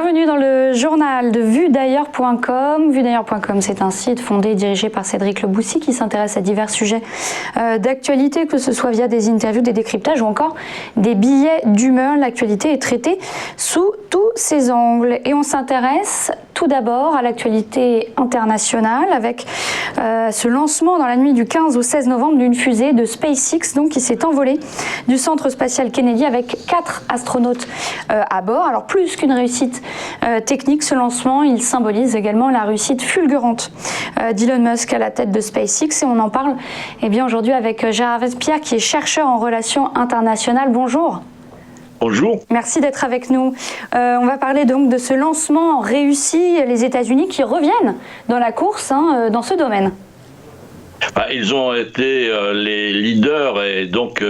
Bienvenue dans le journal de vuedailleurs.com. Vuedailleurs.com, c'est un site fondé et dirigé par Cédric Leboussy qui s'intéresse à divers sujets d'actualité, que ce soit via des interviews, des décryptages ou encore des billets d'humeur. L'actualité est traitée sous tous ses angles. Et on s'intéresse tout d'abord à l'actualité internationale avec ce lancement dans la nuit du 15 au 16 novembre d'une fusée de SpaceX donc, qui s'est envolée du centre spatial Kennedy avec 4 astronautes à bord. Alors plus qu'une réussite technique, ce lancement, il symbolise également la réussite fulgurante d'Elon Musk à la tête de SpaceX et on en parle aujourd'hui avec Gérard Vespierre qui est chercheur en relations internationales. Bonjour. Bonjour. Merci d'être avec nous. On va parler donc de ce lancement réussi, les États-Unis qui reviennent dans la course dans ce domaine. Ils ont été les leaders et donc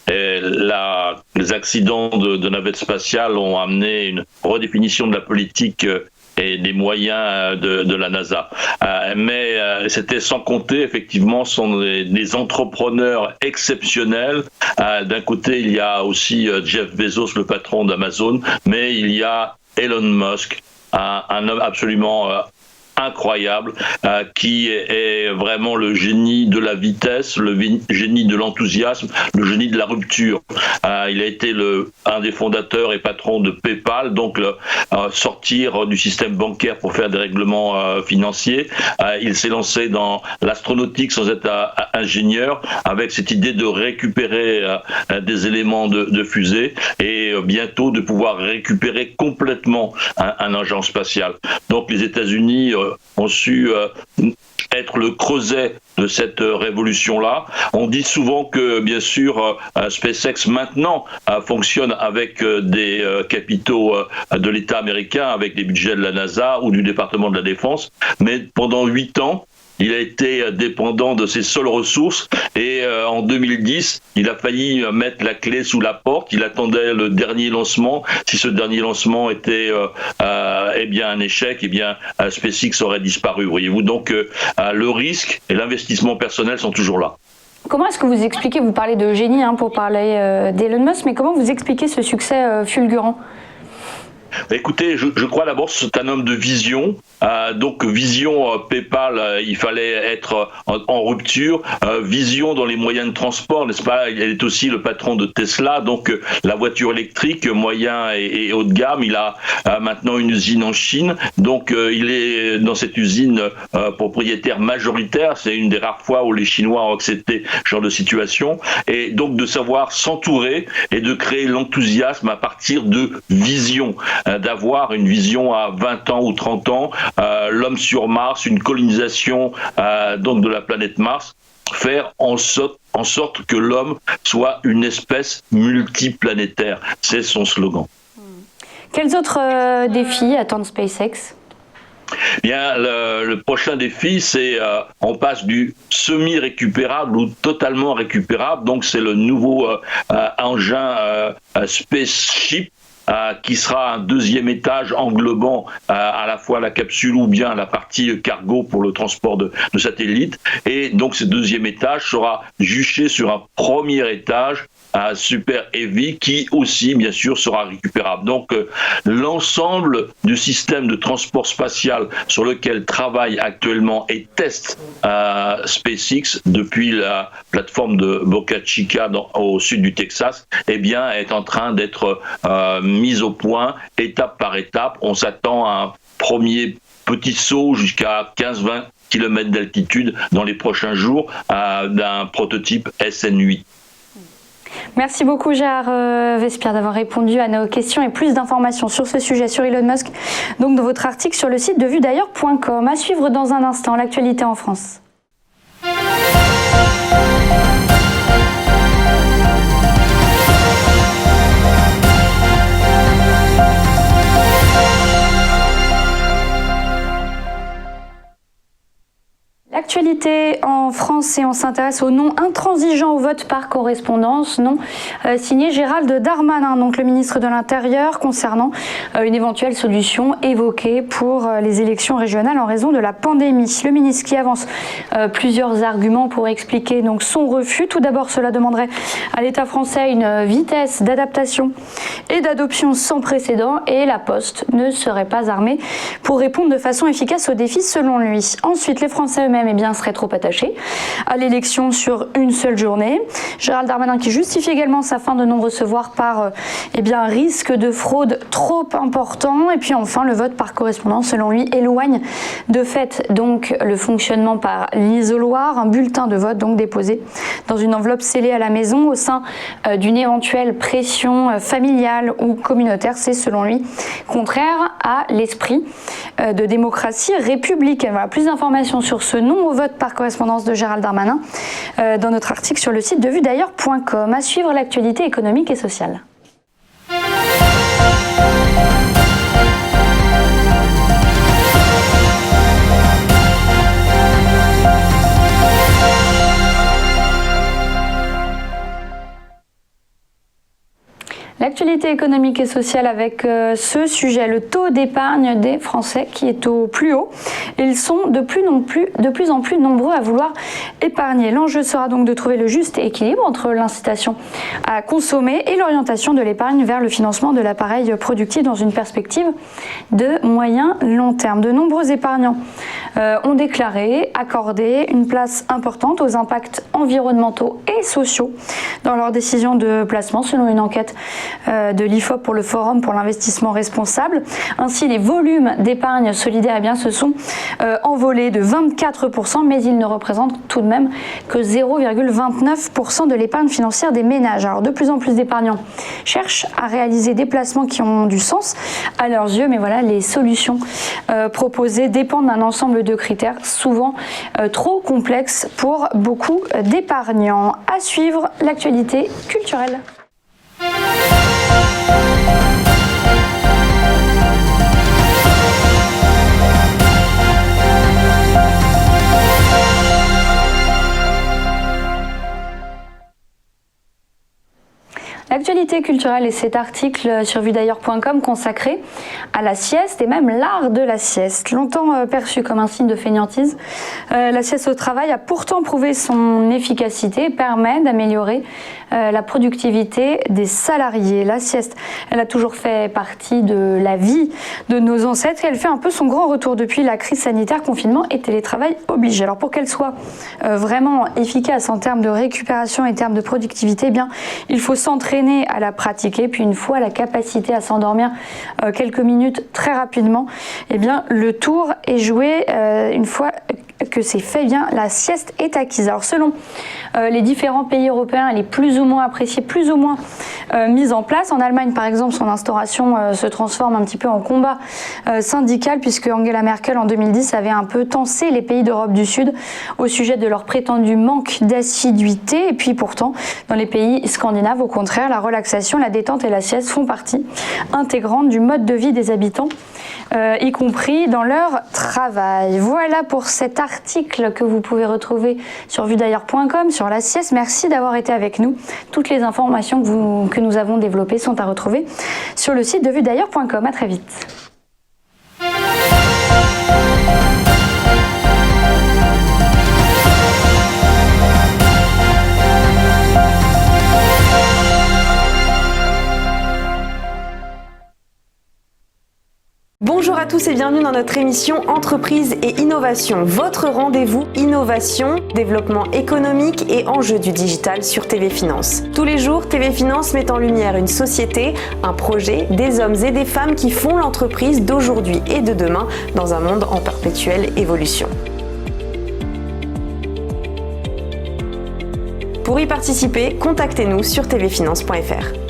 les accidents de navettes spatiales ont amené une redéfinition de la politique et des moyens de la NASA. Mais c'était sans compter, effectivement, sont des entrepreneurs exceptionnels. D'un côté, il y a aussi Jeff Bezos, le patron d'Amazon, mais il y a Elon Musk, un homme absolument incroyable, qui est vraiment le génie de la vitesse, le génie de l'enthousiasme, le génie de la rupture. Il a été un des fondateurs et patrons de PayPal, donc sortir du système bancaire pour faire des règlements financiers. Il s'est lancé dans l'astronautique sans être ingénieur, avec cette idée de récupérer des éléments de fusée et bientôt de pouvoir récupérer complètement un engin spatial. Donc les États-Unis ont su être le creuset de cette révolution-là. On dit souvent que, bien sûr, SpaceX maintenant fonctionne avec des capitaux de l'État américain, avec des budgets de la NASA ou du département de la Défense, mais pendant 8 ans, il a été dépendant de ses seules ressources et en 2010, il a failli mettre la clé sous la porte. Il attendait le dernier lancement. Si ce dernier lancement était un échec, SpaceX aurait disparu. Voyez-vous, donc le risque et l'investissement personnel sont toujours là. Comment est-ce que vous expliquez, vous parlez de génie pour parler d'Elon Musk, mais comment vous expliquez ce succès fulgurant ? Écoutez, je crois d'abord que c'est un homme de vision. Donc vision PayPal, il fallait être en rupture. Vision dans les moyens de transport, n'est-ce pas? Il est aussi le patron de Tesla, donc la voiture électrique moyen et haut de gamme. Il a maintenant une usine en Chine, donc il est dans cette usine propriétaire majoritaire. C'est une des rares fois où les Chinois ont accepté ce genre de situation. Et donc de savoir s'entourer et de créer l'enthousiasme à partir de vision. D'avoir une vision à 20 ans ou 30 ans, l'homme sur Mars, une colonisation donc de la planète Mars, faire en sorte que l'homme soit une espèce multiplanétaire. C'est son slogan. Quels autres défis attendent SpaceX ? Bien, le prochain défi, c'est on passe du semi-récupérable ou totalement récupérable. Donc c'est le nouveau engin Spaceship, qui sera un deuxième étage englobant à la fois la capsule ou bien la partie cargo pour le transport de satellites. Et donc ce deuxième étage sera juché sur un premier étage super heavy qui aussi bien sûr sera récupérable. Donc l'ensemble du système de transport spatial sur lequel travaille actuellement et teste SpaceX depuis la plateforme de Boca Chica au sud du Texas est en train d'être mise au point étape par étape. On s'attend à un premier petit saut jusqu'à 15-20 km d'altitude dans les prochains jours d'un prototype SN8. Merci beaucoup Gérard Vespierre d'avoir répondu à nos questions et plus d'informations sur ce sujet, sur Elon Musk, donc dans votre article sur le site de vuedailleurs.com. À suivre dans un instant, l'actualité en France. L'actualité en France, et on s'intéresse au nom intransigeant au vote par correspondance, nom signé Gérald Darmanin, donc le ministre de l'Intérieur, concernant une éventuelle solution évoquée pour les élections régionales en raison de la pandémie. Le ministre qui avance plusieurs arguments pour expliquer donc son refus. Tout d'abord, cela demanderait à l'État français une vitesse d'adaptation et d'adoption sans précédent, et la Poste ne serait pas armée pour répondre de façon efficace aux défis selon lui. Ensuite, les Français eux-mêmes seraient trop attachés à l'élection sur une seule journée. Gérald Darmanin qui justifie également sa fin de non-recevoir par un risque de fraude trop important. Et puis enfin, le vote par correspondance, selon lui, éloigne de fait donc le fonctionnement par l'isoloir, un bulletin de vote donc déposé dans une enveloppe scellée à la maison au sein d'une éventuelle pression familiale ou communautaire. C'est selon lui contraire à l'esprit de démocratie républicaine. Voilà, plus d'informations sur ce non au vote par correspondance de Gérald Darmanin dans notre article sur le site de vuedailleurs.com. À suivre l'actualité économique et sociale. L'actualité économique et sociale avec ce sujet, le taux d'épargne des Français qui est au plus haut. Ils sont de plus en plus nombreux à vouloir épargner. L'enjeu sera donc de trouver le juste équilibre entre l'incitation à consommer et l'orientation de l'épargne vers le financement de l'appareil productif dans une perspective de moyen-long terme. De nombreux épargnants ont déclaré accorder une place importante aux impacts environnementaux et sociaux dans leurs décisions de placement, selon une enquête de l'IFOP pour le Forum pour l'investissement responsable. Ainsi, les volumes d'épargne solidaire se sont envolés de 24%, mais ils ne représentent tout de même que 0,29% de l'épargne financière des ménages. Alors, de plus en plus d'épargnants cherchent à réaliser des placements qui ont du sens à leurs yeux, mais voilà, les solutions proposées dépendent d'un ensemble de critères souvent trop complexes pour beaucoup d'épargnants. À suivre, l'actualité culturelle. L'actualité culturelle et cet article sur vuedailleurs.com consacré à la sieste et même l'art de la sieste. Longtemps perçu comme un signe de fainéantise, la sieste au travail a pourtant prouvé son efficacité et permet d'améliorer la productivité des salariés. La sieste, elle a toujours fait partie de la vie de nos ancêtres et elle fait un peu son grand retour depuis la crise sanitaire, confinement et télétravail obligé. Alors pour qu'elle soit vraiment efficace en termes de récupération et en termes de productivité, il faut s'entraîner à la pratiquer, puis une fois la capacité à s'endormir quelques minutes très rapidement, le tour est joué. Une fois que c'est fait, la sieste est acquise. Alors selon les différents pays européens, elle est plus ou moins appréciée, plus ou moins mise en place. En Allemagne, par exemple, son instauration se transforme un petit peu en combat syndical, puisque Angela Merkel, en 2010, avait un peu tensé les pays d'Europe du Sud au sujet de leur prétendu manque d'assiduité. Et puis pourtant, dans les pays scandinaves, au contraire, la relaxation, la détente et la sieste font partie intégrante du mode de vie des habitants, y compris dans leur travail. Voilà pour cet article que vous pouvez retrouver sur vuedailleurs.com sur la sieste. Merci d'avoir été avec nous. Toutes les informations que nous avons développées sont à retrouver sur le site de vuedailleurs.com. À très vite. Bonjour à tous et bienvenue dans notre émission Entreprise et Innovation, votre rendez-vous innovation, développement économique et enjeux du digital sur TV Finance. Tous les jours, TV Finance met en lumière une société, un projet, des hommes et des femmes qui font l'entreprise d'aujourd'hui et de demain dans un monde en perpétuelle évolution. Pour y participer, contactez-nous sur tvfinance.fr.